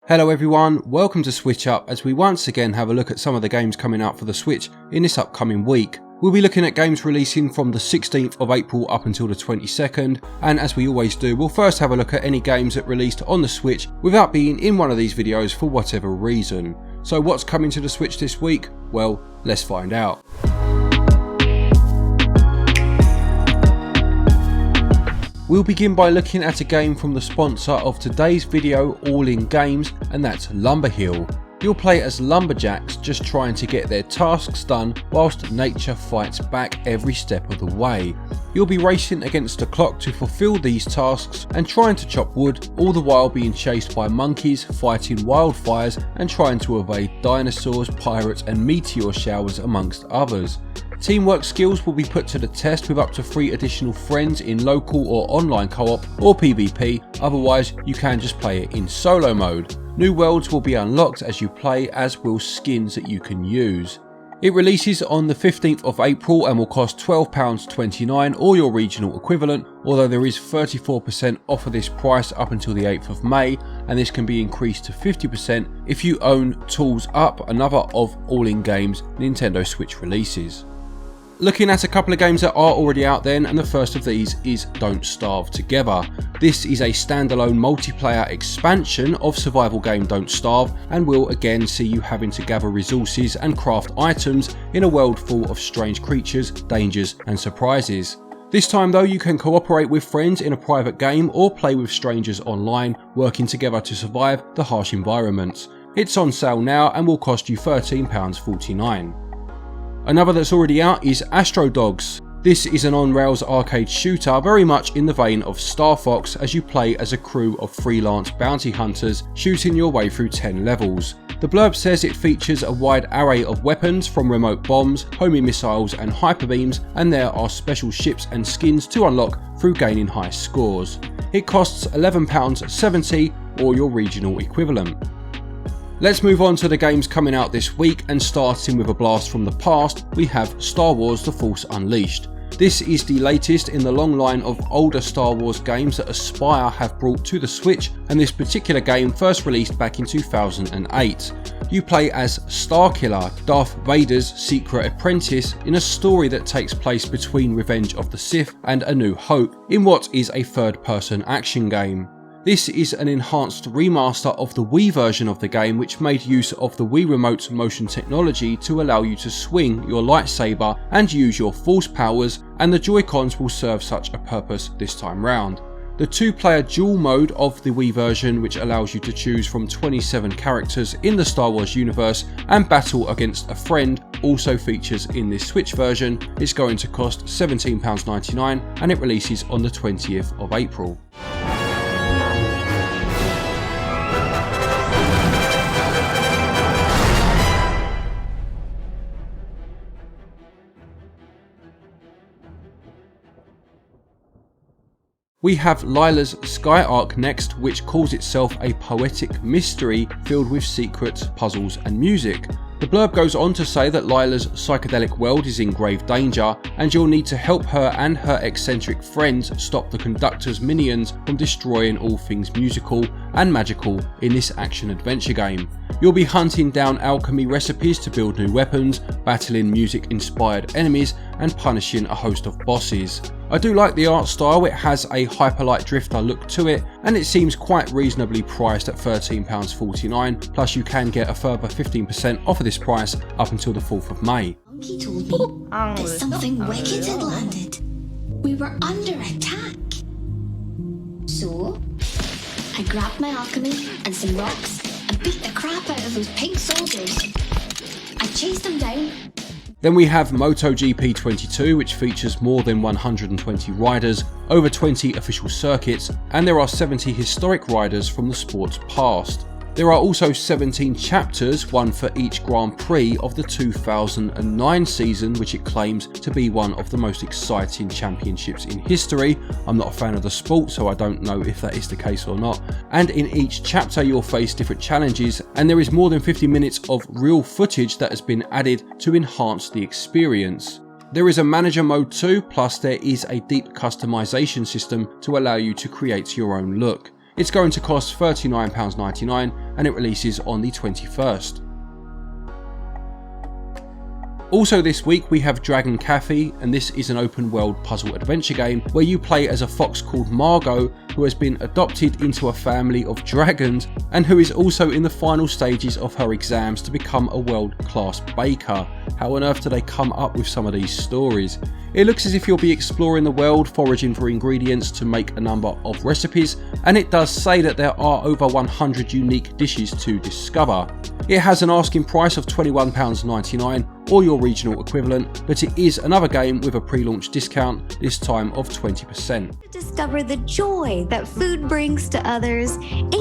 Hello everyone, welcome to SwitchUp as we once again have a look at some of the games coming out for the Switch in this upcoming week. We'll be looking at games releasing from the 16th of April up until the 22nd, and as we always do, we'll first have a look at any games that released on the Switch without being in one of these videos for whatever reason. So what's coming to the Switch this week? Well, let's find out. We'll begin by looking at a game from the sponsor of today's video, All In Games, and that's Lumberhill. You'll play as lumberjacks just trying to get their tasks done whilst nature fights back every step of the way. You'll be racing against the clock to fulfill these tasks and trying to chop wood, all the while being chased by monkeys, fighting wildfires and trying to evade dinosaurs, pirates and meteor showers amongst others. Teamwork skills will be put to the test with up to 3 additional friends in local or online co-op or PvP, otherwise you can just play it in solo mode. New worlds will be unlocked as you play, as will skins that you can use. It releases on the 15th of April and will cost £12.29 or your regional equivalent, although there is 34% off of this price up until the 8th of May, and this can be increased to 50% if you own Tools Up, another of All In Games Nintendo Switch releases. Looking at a couple of games that are already out then, and the first of these is Don't Starve Together. This is a standalone multiplayer expansion of survival game Don't Starve, and will again see you having to gather resources and craft items in a world full of strange creatures, dangers and surprises. This time though, you can cooperate with friends in a private game or play with strangers online, working together to survive the harsh environments. It's on sale now and will cost you £13.49. Another that's already out is Astrodogs. This is an on-rails arcade shooter very much in the vein of Star Fox, as you play as a crew of freelance bounty hunters shooting your way through 10 levels. The blurb says it features a wide array of weapons from remote bombs, homing missiles and hyperbeams, and there are special ships and skins to unlock through gaining high scores. It costs £11.70 or your regional equivalent. Let's move on to the games coming out this week, and starting with a blast from the past, we have Star Wars The Force Unleashed. This is the latest in the long line of older Star Wars games that Aspyr have brought to the Switch, and this particular game first released back in 2008. You play as Starkiller, Darth Vader's secret apprentice, in a story that takes place between Revenge of the Sith and A New Hope, in what is a third-person action game. This is an enhanced remaster of the Wii version of the game, which made use of the Wii Remote's motion technology to allow you to swing your lightsaber and use your force powers, and the joycons will serve such a purpose this time round. The 2-player dual mode of the Wii version, which allows you to choose from 27 characters in the Star Wars universe and battle against a friend, also features in this Switch version. It's going to cost £17.99 and it releases on the 20th of April. We have Lila's Sky Arc next, which calls itself a poetic mystery filled with secrets, puzzles and music. The blurb goes on to say that Lila's psychedelic world is in grave danger, and you'll need to help her and her eccentric friends stop the conductor's minions from destroying all things musical and magical in this action-adventure game. You'll be hunting down alchemy recipes to build new weapons, battling music-inspired enemies and punishing a host of bosses. I do like the art style. It has a Hyperlight Drifter look to it, and it seems quite reasonably priced at £13.49, plus you can get a further 15% off of this price up until the 4th of May. He told me that something wicked had landed. We were under attack. So, I grabbed my alchemy and some rocks and beat the crap out of those pink soldiers. I chased them down. Then we have MotoGP 22, which features more than 120 riders, over 20 official circuits, and there are 70 historic riders from the sport's past. There are also 17 chapters, one for each Grand Prix of the 2009 season, which it claims to be one of the most exciting championships in history. I'm not a fan of the sport, so I don't know if that is the case or not. And in each chapter you'll face different challenges, and there is more than 50 minutes of real footage that has been added to enhance the experience. There is a manager mode too, plus there is a deep customization system to allow you to create your own look. It's going to cost £39.99 and it releases on the 21st. Also this week we have Dragon Caffi, and this is an open world puzzle adventure game where you play as a fox called Margot, who has been adopted into a family of dragons and who is also in the final stages of her exams to become a world-class baker. How on earth do they come up with some of these stories? It looks as if you'll be exploring the world, foraging for ingredients to make a number of recipes, and it does say that there are over 100 unique dishes to discover. It has an asking price of £21.99 or your regional equivalent, but it is another game with a pre-launch discount, this time of 20%. Discover the joy that food brings to others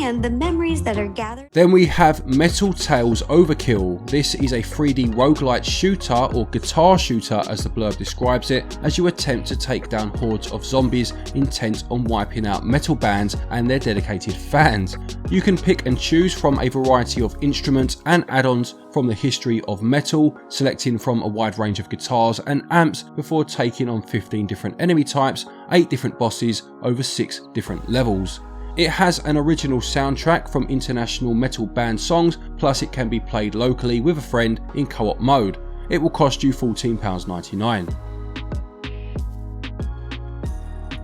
and the memories that are gathered. Then we have Metal Tales Overkill. This is a 3D roguelite shooter, or guitar shooter as the blurb describes it, as you attempt to take down hordes of zombies intent on wiping out metal bands and their dedicated fans. You can pick and choose from a variety of instruments and add-ons from the history of metal, selecting from a wide range of guitars and amps before taking on 15 different enemy types, 8 different bosses over 6 different levels. It has an original soundtrack from international metal band songs, plus it can be played locally with a friend in co-op mode. It will cost you £14.99.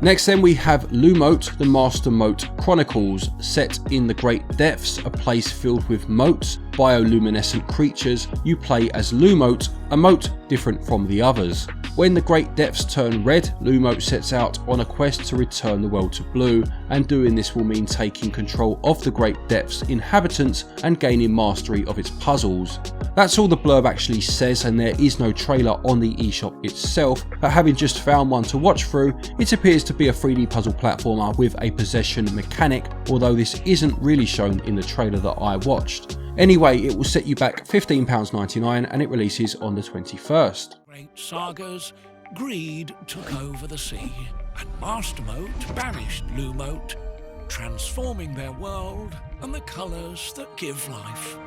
Next then we have Lumote, the Master Mote Chronicles. Set in the Great Depths, a place filled with motes, bioluminescent creatures, you play as Lumote, a mote different from the others. When the Great Depths turn red, Lumote sets out on a quest to return the world to blue, and doing this will mean taking control of the Great Depths' inhabitants and gaining mastery of its puzzles. That's all the blurb actually says, and there is no trailer on the eShop itself, but having just found one to watch through, it appears to be a 3D puzzle platformer with a possession mechanic, although this isn't really shown in the trailer that I watched. Anyway, it will set you back £15.99 and it releases on the 21st. Great sagas, greed took over the sea, and Master Mote banished Lumote, transforming their world and the colours that give life.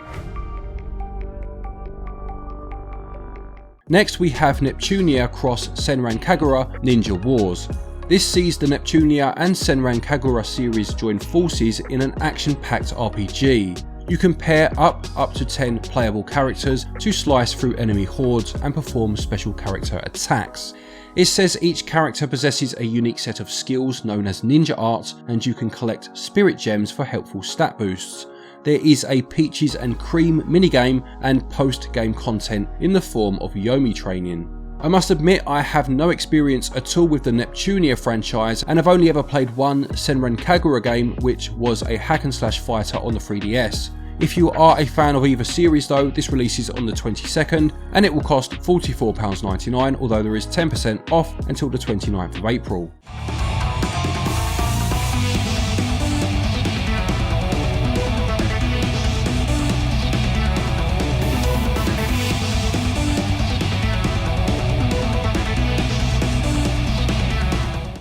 Next we have Neptuna Cross SENRAN KAGURA Ninja Wars. This sees the Neptuna and SENRAN KAGURA series join forces in an action-packed RPG. You can pair up to 10 playable characters to slice through enemy hordes and perform special character attacks. It says each character possesses a unique set of skills known as ninja arts, and you can collect spirit gems for helpful stat boosts. There is a Peaches and Cream minigame and post-game content in the form of Yomi training. I must admit I have no experience at all with the Neptuna franchise and have only ever played one SENRAN KAGURA game, which was a hack and slash fighter on the 3DS. If you are a fan of either series though, this releases on the 22nd and it will cost £44.99, although there is 10% off until the 29th of April.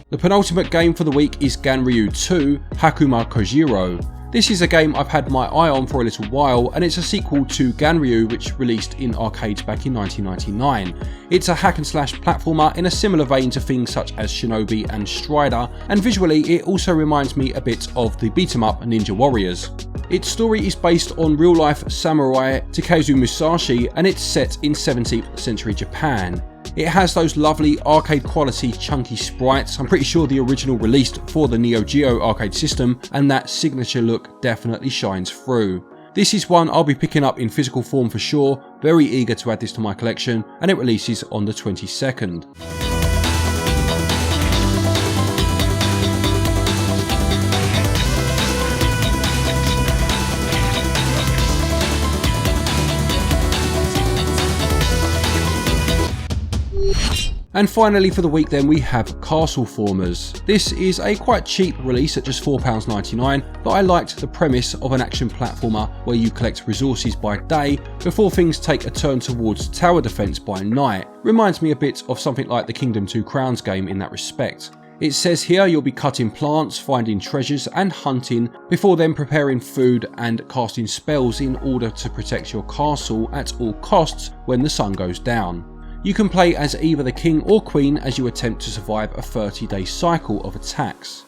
The penultimate game for the week is Ganryu 2 Hakuma Kojiro. This is a game I've had my eye on for a little while, and it's a sequel to Ganryu, which released in arcades back in 1999. It's a hack and slash platformer in a similar vein to things such as Shinobi and Strider, and visually it also reminds me a bit of the beat 'em up Ninja Warriors. Its story is based on real life samurai Takezu Musashi, and it's set in 17th century Japan. It has those lovely arcade quality chunky sprites. I'm pretty sure the original released for the Neo Geo arcade system, and that signature look definitely shines through. This is one I'll be picking up in physical form for sure, very eager to add this to my collection, and it releases on the 22nd. And finally for the week then we have Castle Formers. This is a quite cheap release at just £4.99, but I liked the premise of an action platformer where you collect resources by day before things take a turn towards tower defense by night. Reminds me a bit of something like the Kingdom 2 Crowns game in that respect. It says here you'll be cutting plants, finding treasures and hunting, before then preparing food and casting spells in order to protect your castle at all costs when the sun goes down. You can play as either the king or queen as you attempt to survive a 30-day cycle of attacks.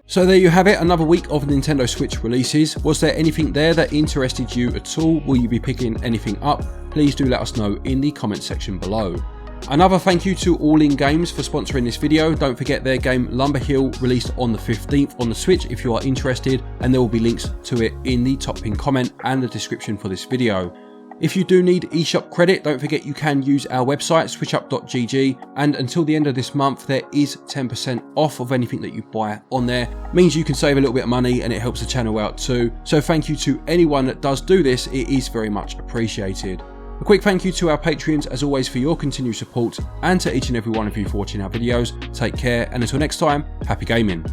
So there you have it, another week of Nintendo Switch releases. Was there anything there that interested you at all? Will you be picking anything up? Please do let us know in the comment section below. Another thank you to All In Games for sponsoring this video. Don't forget their game Lumberhill released on the 15th on the Switch if you are interested, and there will be links to it in the top pinned comment and the description for this video. If you do need eShop credit, don't forget you can use our website switchup.gg, and until the end of this month there is 10% off of anything that you buy on there. Means you can save a little bit of money and it helps the channel out too. So thank you to anyone that does do this, it is very much appreciated. A quick thank you to our Patreons as always for your continued support, and to each and every one of you for watching our videos. Take care, and until next time, happy gaming.